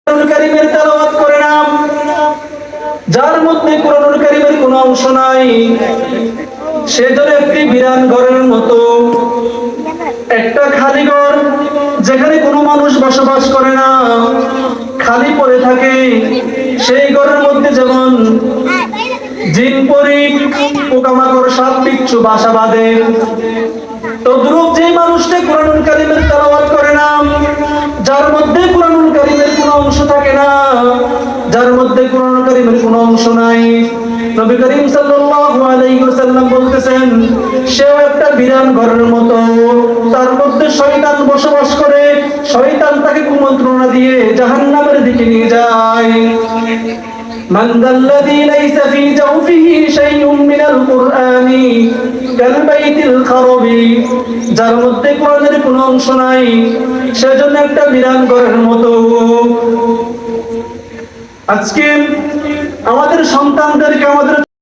কোরআনুল কারীমের তেলাওয়াত করে না, যার মধ্যে কোরআনুল কারীমের কোনো অংশ নাই, সে যেন একটি বিরান ঘরের মতো, একটা খালি ঘর যেখানে কোনো মানুষ বসবাস করে না, খালি পড়ে থাকে। সেই ঘরের মধ্যে যেমন জিন পরি পোকামাকড় সাপ বিচ্ছু বাসা বাঁধে, তদ্রূপ যে মানুষটা কোরআনুল কারীমের তেলাওয়াত করে না, যার মধ্যে কোরআনুল কারীমের কোনো অংশ থাকে না, যার মধ্যে কোরআনুল কারীমের কোনো অংশ নাই, নবী করিম সাল্লাল্লাহু আলাইহি ওয়াসাল্লাম বলতেছেন সেও একটা বিরান ঘরের মতো, তার মধ্যে শয়তান বসবাস করে, শয়তান তাকে কুমন্ত্রণা দিয়ে জাহান্নামের দিকে নিয়ে যায়। মান যাল্লাযী লাইসা ফী জাওফিহি শাইউম মিনাল কুরআনি কাল বাইতিল খারাবি, যার মধ্যে কোরআনের কোনো অংশ নাই, সেজন্য একটা বিরান ঘরের মতো। আজকে আমাদের সন্তানদেরকে, আমাদের